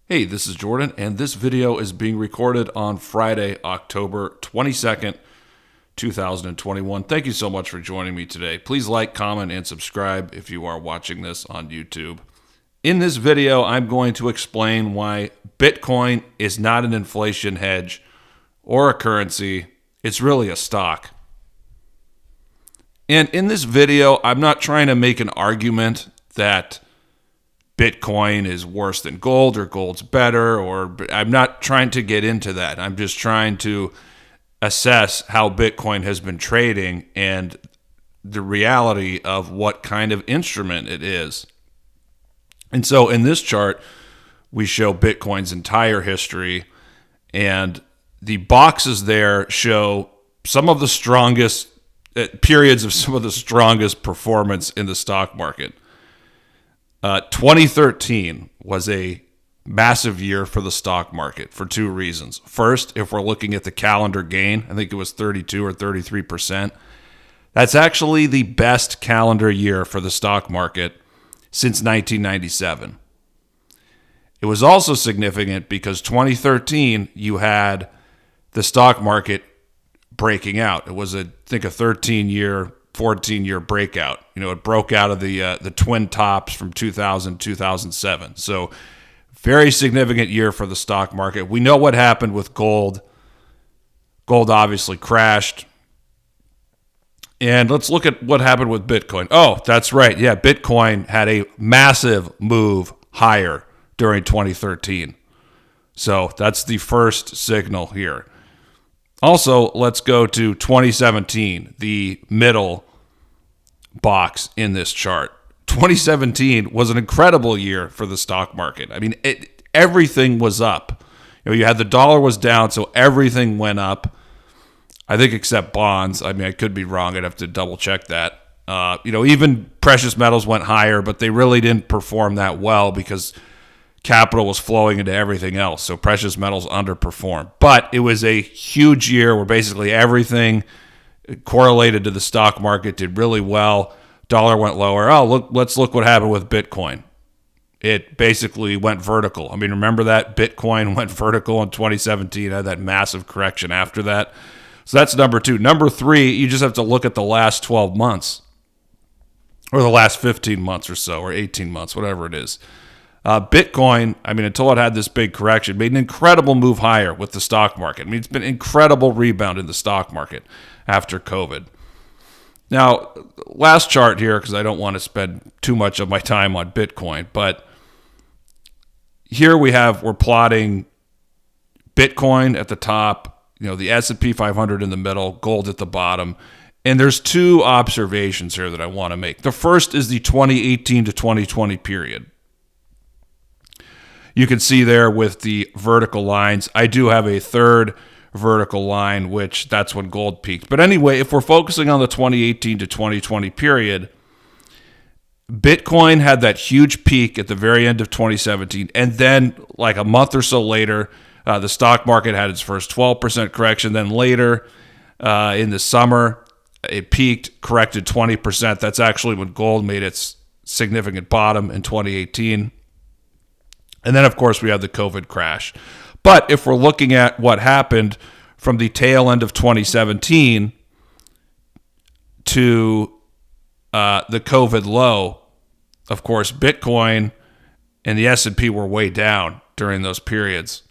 Hey, this is Jordan, and this video is being recorded on Friday, October 22nd, 2021. Thank you so much for joining me today. Please like, comment, and subscribe if you are watching this on YouTube. In this video, I'm going to explain why Bitcoin is not an inflation hedge or a currency. It's really a stock. And in this video, I'm not trying to make an argument that Bitcoin is worse than gold or gold's better, or I'm not trying to get into that. I'm just trying to assess how Bitcoin has been trading and the reality of what kind of instrument it is. And so in this chart, we show Bitcoin's entire history, and the boxes there show some of the strongest periods of some of the strongest performance in the stock market. 2013 was a massive year for the stock market for two reasons. First, if we're looking at the calendar gain, I think it was 32 or 33%. That's actually the best calendar year for the stock market since 1997. It was also significant because 2013, you had the stock market breaking out. It was, I think, a 14-year breakout. It broke out of the twin tops from 2000, 2007. So very significant year for the stock market. We know what happened with gold. Gold obviously crashed. And let's look at what happened with Bitcoin. Oh, that's right. Yeah, Bitcoin had a massive move higher during 2013. So that's the first signal here. Also, let's go to 2017, the middle box in this chart. 2017 was an incredible year for the stock market. I mean, everything was up. You had the dollar was down, so everything went up. I think except bonds. I mean, I could be wrong. I'd have to double check that. Even precious metals went higher, but they really didn't perform that well because capital was flowing into everything else. So precious metals underperformed. But it was a huge year where basically everything correlated to the stock market did really well. Dollar went lower. Oh, let's look what happened with Bitcoin. It basically went vertical. I mean, remember that? Bitcoin went vertical in 2017, had that massive correction after that. So that's number two. Number three, you just have to look at the last 12 months or the last 15 months or so, or 18 months, whatever it is. Bitcoin, I mean, until it had this big correction, made an incredible move higher with the stock market. I mean, it's been an incredible rebound in the stock market after COVID. Now, last chart here, because I don't want to spend too much of my time on Bitcoin, but here we're plotting Bitcoin at the top, the S&P 500 in the middle, gold at the bottom. And there's two observations here that I want to make. The first is the 2018 to 2020 period. You can see there with the vertical lines. I do have a third vertical line, which that's when gold peaked. But anyway, if we're focusing on the 2018 to 2020 period, Bitcoin had that huge peak at the very end of 2017. And then like a month or so later, the stock market had its first 12% correction. Then later in the summer, it peaked, corrected 20%. That's actually when gold made its significant bottom in 2018. And then, of course, we had the COVID crash. But if we're looking at what happened from the tail end of 2017 to the COVID low, of course, Bitcoin and the S&P were way down during those periods.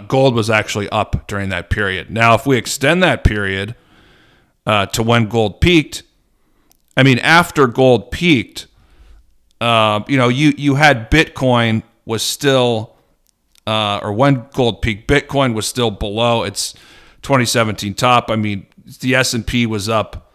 Gold was actually up during that period. Now, if we extend that period to when gold peaked, I mean, after gold peaked, you had Bitcoin was still, or when gold peaked, Bitcoin was still below its 2017 top. I mean, the S&P was up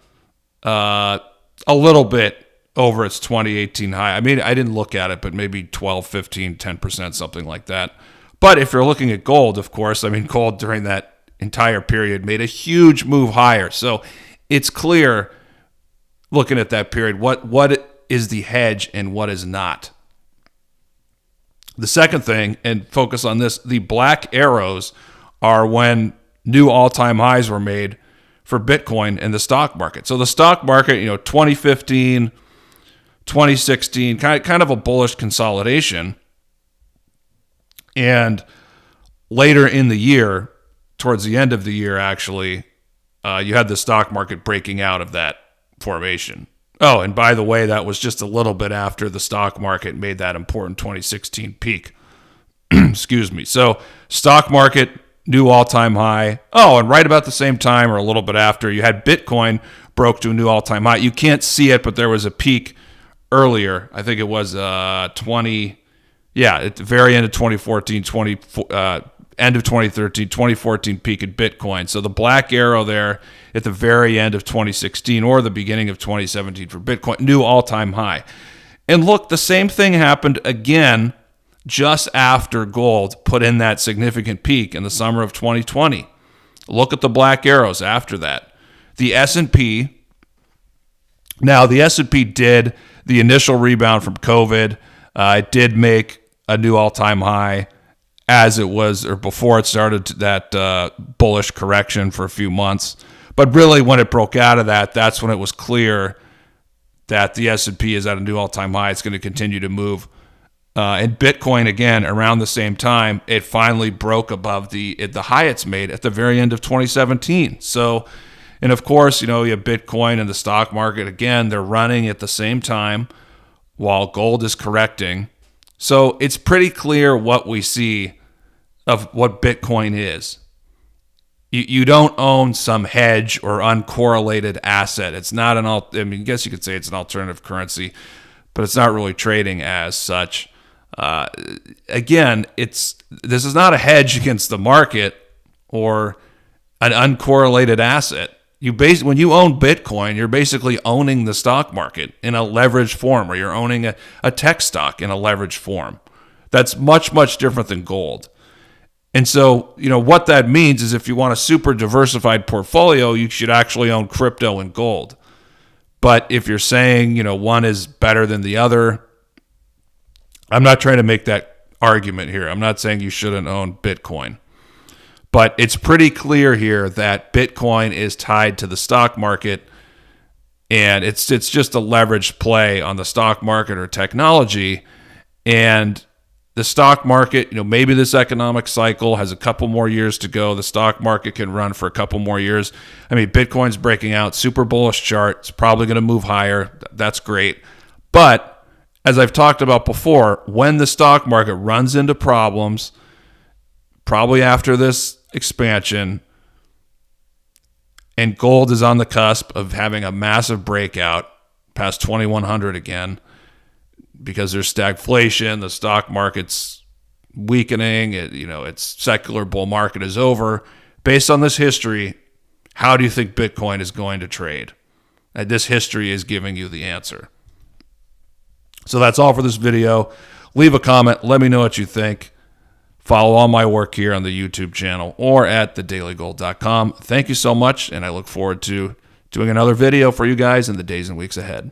a little bit over its 2018 high. I mean, I didn't look at it, but maybe 12, 15, 10%, something like that. But if you're looking at gold, of course, I mean, gold during that entire period made a huge move higher. So it's clear looking at that period what is the hedge and what is not. The second thing, and focus on this, the black arrows are when new all-time highs were made for Bitcoin and the stock market. So the stock market, 2015, 2016, kind of a bullish consolidation. And later in the year, towards the end of the year, actually, you had the stock market breaking out of that formation. Oh, and by the way, that was just a little bit after the stock market made that important 2016 peak. Excuse me. So stock market, new all-time high. Oh, and right about the same time or a little bit after, you had Bitcoin broke to a new all-time high. You can't see it, but there was a peak earlier. I think it was at the very end of 2014, end of 2013, 2014 peak in Bitcoin. So the black arrow there at the very end of 2016 or the beginning of 2017 for Bitcoin, new all-time high. And look, the same thing happened again just after gold put in that significant peak in the summer of 2020. Look at the black arrows after that. The S&P, now the S&P did the initial rebound from COVID. It did make a new all-time high as it was, or before it started that bullish correction for a few months. But really, when it broke out of that, that's when it was clear that the S&P is at a new all-time high. It's going to continue to move. And Bitcoin, again, around the same time, it finally broke above the high it's made at the very end of 2017. So, and of course, you have Bitcoin and the stock market, again, they're running at the same time while gold is correcting. So it's pretty clear what we see of what Bitcoin is. You don't own some hedge or uncorrelated asset. It's not I guess you could say it's an alternative currency, but it's not really trading as such. Again, this is not a hedge against the market or an uncorrelated asset. When you own Bitcoin, you're basically owning the stock market in a leveraged form, or you're owning a tech stock in a leveraged form. That's much, much different than gold. And so, what that means is if you want a super diversified portfolio, you should actually own crypto and gold. But if you're saying, one is better than the other, I'm not trying to make that argument here. I'm not saying you shouldn't own Bitcoin. But it's pretty clear here that Bitcoin is tied to the stock market, and it's just a leveraged play on the stock market or technology. And the stock market, maybe this economic cycle has a couple more years to go. The stock market can run for a couple more years. I mean, Bitcoin's breaking out, super bullish chart. It's probably going to move higher. That's great. But as I've talked about before, when the stock market runs into problems, probably after this expansion, and gold is on the cusp of having a massive breakout past 2100 again, because there's stagflation, the stock market's weakening, its secular bull market is over. Based on this history, how do you think Bitcoin is going to trade? And this history is giving you the answer. So that's all for this video. Leave a comment. Let me know what you think. Follow all my work here on the YouTube channel or at TheDailyGold.com. Thank you so much, and I look forward to doing another video for you guys in the days and weeks ahead.